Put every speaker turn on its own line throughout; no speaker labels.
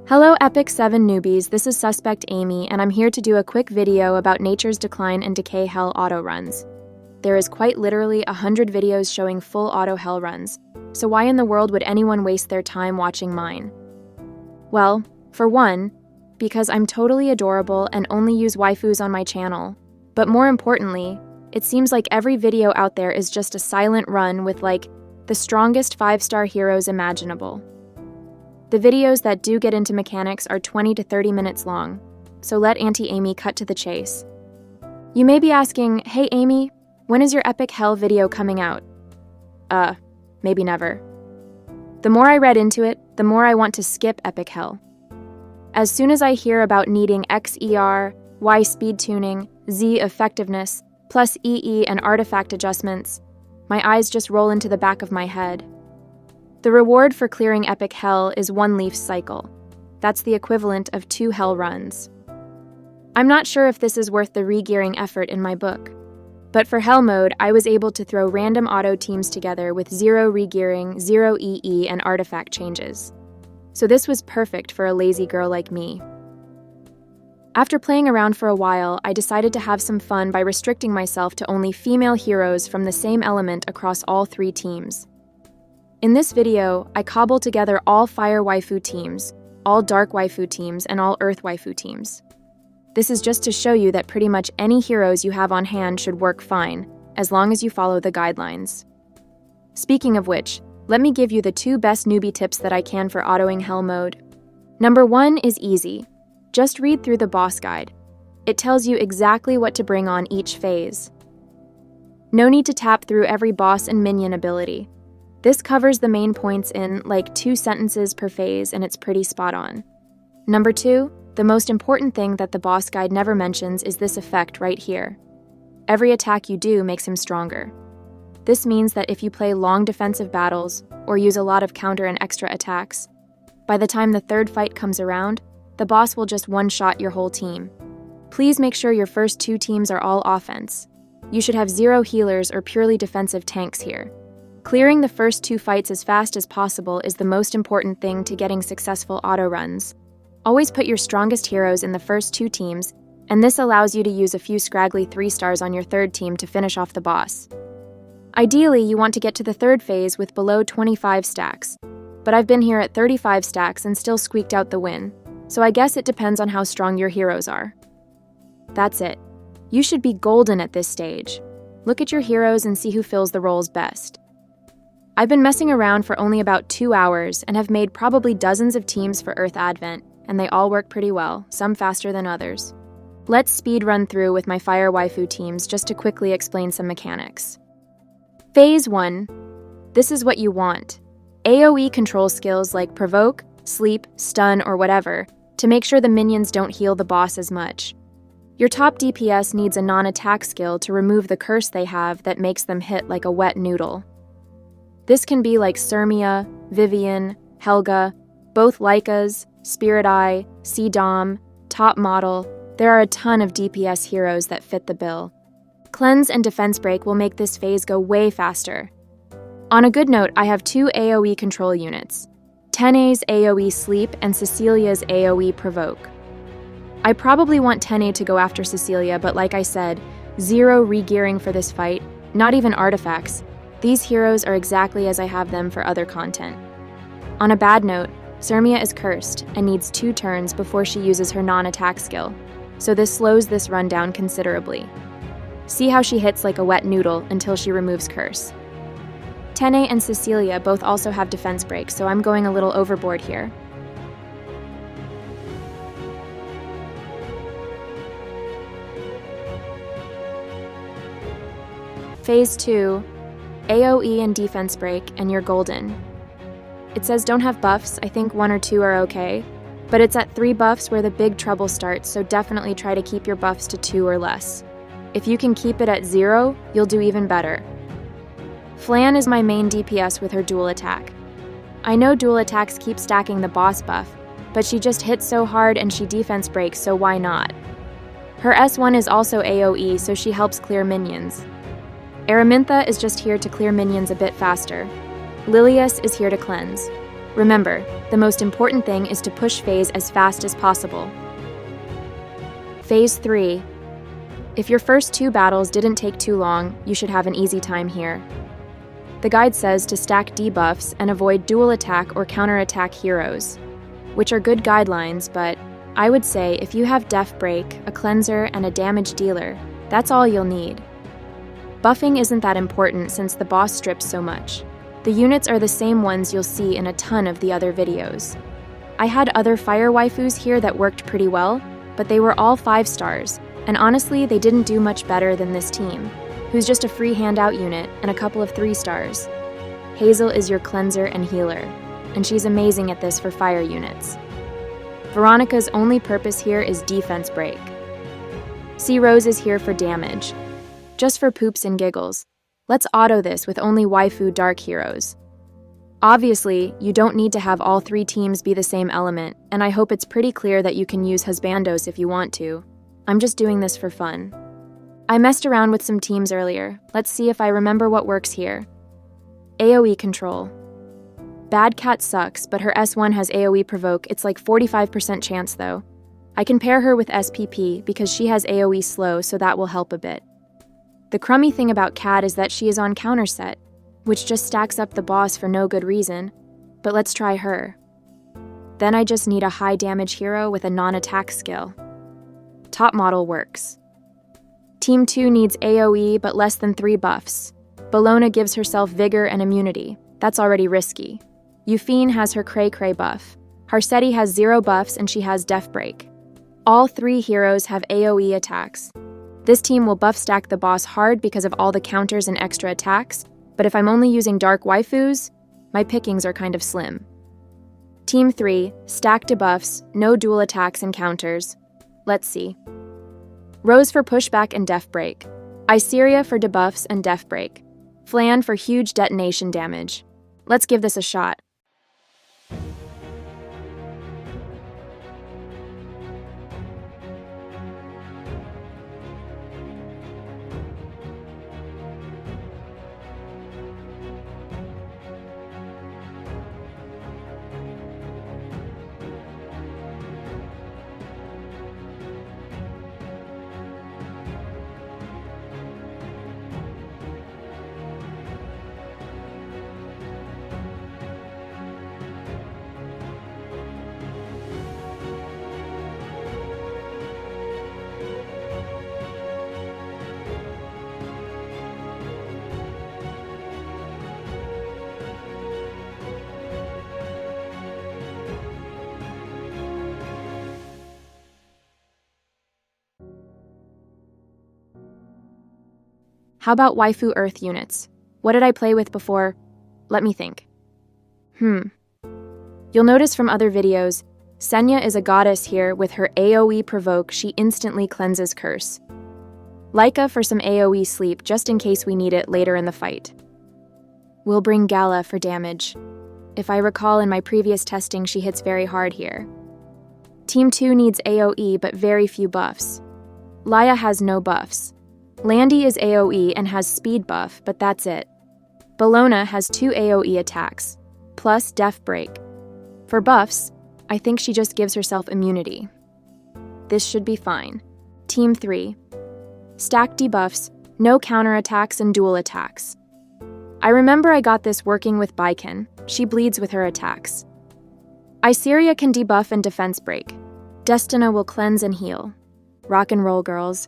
Hello Epic 7 newbies, this is Suspect Amy, and I'm here to do a quick video about Nature's Decline and Decay Hell auto runs. There is quite literally 100 videos showing full auto hell runs, so why in the world would anyone waste their time watching mine? Well, for one, because I'm totally adorable and only use waifus on my channel. But more importantly, it seems like every video out there is just a silent run with the strongest 5-star heroes imaginable. The videos that do get into mechanics are 20 to 30 minutes long, so let Auntie Amy cut to the chase. You may be asking, hey Amy, when is your Epic Hell video coming out? Maybe never. The more I read into it, the more I want to skip Epic Hell. As soon as I hear about needing XER, Y speed tuning, Z effectiveness, plus EE and artifact adjustments, my eyes just roll into the back of my head. The reward for clearing Epic Hell is 1 leaf cycle. That's the equivalent of 2 hell runs. I'm not sure if this is worth the re-gearing effort in my book, but for Hell mode, I was able to throw random auto teams together with 0 re-gearing, 0 EE, and artifact changes. So this was perfect for a lazy girl like me. After playing around for a while, I decided to have some fun by restricting myself to only female heroes from the same element across all 3 teams. In this video, I cobbled together all Fire waifu teams, all Dark waifu teams, and all Earth waifu teams. This is just to show you that pretty much any heroes you have on hand should work fine, as long as you follow the guidelines. Speaking of which, let me give you the 2 best newbie tips that I can for autoing Hell mode. Number 1 is easy. Just read through the boss guide. It tells you exactly what to bring on each phase. No need to tap through every boss and minion ability. This covers the main points in 2 sentences per phase, and it's pretty spot on. Number 2, the most important thing that the boss guide never mentions is this effect right here. Every attack you do makes him stronger. This means that if you play long defensive battles, or use a lot of counter and extra attacks, by the time the 3rd fight comes around, the boss will just one-shot your whole team. Please make sure your first 2 teams are all offense. You should have 0 healers or purely defensive tanks here. Clearing the first 2 fights as fast as possible is the most important thing to getting successful auto runs. Always put your strongest heroes in the first 2 teams, and this allows you to use a few scraggly 3-stars on your 3rd team to finish off the boss. Ideally, you want to get to the 3rd phase with below 25 stacks, but I've been here at 35 stacks and still squeaked out the win, so I guess it depends on how strong your heroes are. That's it. You should be golden at this stage. Look at your heroes and see who fills the roles best. I've been messing around for only about 2 hours and have made probably dozens of teams for Earth Advent, and they all work pretty well, some faster than others. Let's speed run through with my Fire waifu teams just to quickly explain some mechanics. Phase 1. This is what you want. AoE control skills like Provoke, Sleep, Stun, or whatever, to make sure the minions don't heal the boss as much. Your top DPS needs a non-attack skill to remove the curse they have that makes them hit like a wet noodle. This can be like Sirmia, Vivian, Helga, both Lycas, Spirit Eye, C-Dom, Top Model. There are a ton of DPS heroes that fit the bill. Cleanse and Defense Break will make this phase go way faster. On a good note, I have 2 AoE control units, Tene's AoE Sleep and Cecilia's AoE Provoke. I probably want Tene to go after Cecilia, but like I said, 0 re-gearing for this fight, not even artifacts. These heroes are exactly as I have them for other content. On a bad note, Sirmia is cursed and needs 2 turns before she uses her non-attack skill, so this slows this run down considerably. See how she hits like a wet noodle until she removes curse. Tene and Cecilia both also have defense breaks, so I'm going a little overboard here. Phase 2. AoE and defense break, and you're golden. It says don't have buffs, I think 1 or 2 are okay, but it's at 3 buffs where the big trouble starts, so definitely try to keep your buffs to 2 or less. If you can keep it at 0, you'll do even better. Flan is my main DPS with her dual attack. I know dual attacks keep stacking the boss buff, but she just hits so hard and she defense breaks, so why not? Her S1 is also AoE, so she helps clear minions. Aramintha is just here to clear minions a bit faster. Lilius is here to cleanse. Remember, the most important thing is to push phase as fast as possible. Phase 3. If your first 2 battles didn't take too long, you should have an easy time here. The guide says to stack debuffs and avoid dual attack or counterattack heroes, which are good guidelines, but I would say if you have Def Break, a cleanser, and a damage dealer, that's all you'll need. Buffing isn't that important since the boss strips so much. The units are the same ones you'll see in a ton of the other videos. I had other fire waifus here that worked pretty well, but they were all 5 stars, and honestly they didn't do much better than this team, who's just a free handout unit and a couple of 3 stars. Hazel is your cleanser and healer, and she's amazing at this for fire units. Veronica's only purpose here is defense break. C. Rose is here for damage. Just for poops and giggles, let's auto this with only waifu dark heroes. Obviously, you don't need to have all 3 teams be the same element, and I hope it's pretty clear that you can use husbandos if you want to. I'm just doing this for fun. I messed around with some teams earlier. Let's see if I remember what works here. AoE control. Bad Cat sucks, but her S1 has AoE provoke. It's like 45% chance though. I can pair her with SPP because she has AoE slow, so that will help a bit. The crummy thing about Cat is that she is on counter set, which just stacks up the boss for no good reason, but let's try her. Then I just need a high damage hero with a non-attack skill. Top model works. Team 2 needs AoE but less than 3 buffs. Bologna gives herself vigor and immunity. That's already risky. Euphine has her Cray Cray buff. Harsetti has 0 buffs and she has Def Break. All 3 heroes have AoE attacks. This team will buff stack the boss hard because of all the counters and extra attacks, but if I'm only using dark waifus, my pickings are kind of slim. Team 3, stack debuffs, no dual attacks and counters. Let's see. Rose for pushback and Def Break. Iseria for debuffs and Def Break. Flan for huge detonation damage. Let's give this a shot. How about waifu earth units? What did I play with before? Let me think. You'll notice from other videos, Senya is a goddess here with her AoE provoke, she instantly cleanses curse. Laika for some AoE sleep just in case we need it later in the fight. We'll bring Gala for damage. If I recall in my previous testing she hits very hard here. Team 2 needs AoE but very few buffs. Laya has no buffs. Landy is AoE and has speed buff, but that's it. Bologna has 2 AoE attacks, plus Def Break. For buffs, I think she just gives herself immunity. This should be fine. Team 3. Stack debuffs, no counterattacks and dual attacks. I remember I got this working with Baiken. She bleeds with her attacks. Iseria can debuff and defense break. Destina will cleanse and heal. Rock and roll, girls.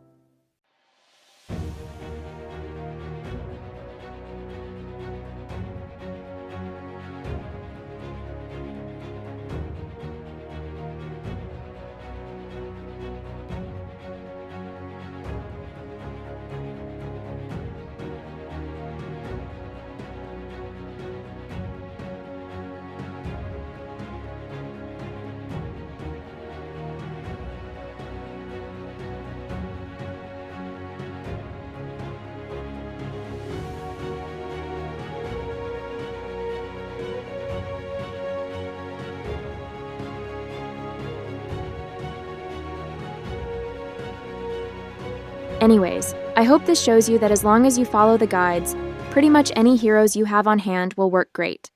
Anyways, I hope this shows you that as long as you follow the guides, pretty much any heroes you have on hand will work great.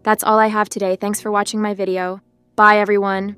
That's all I have today. Thanks for watching my video. Bye, everyone.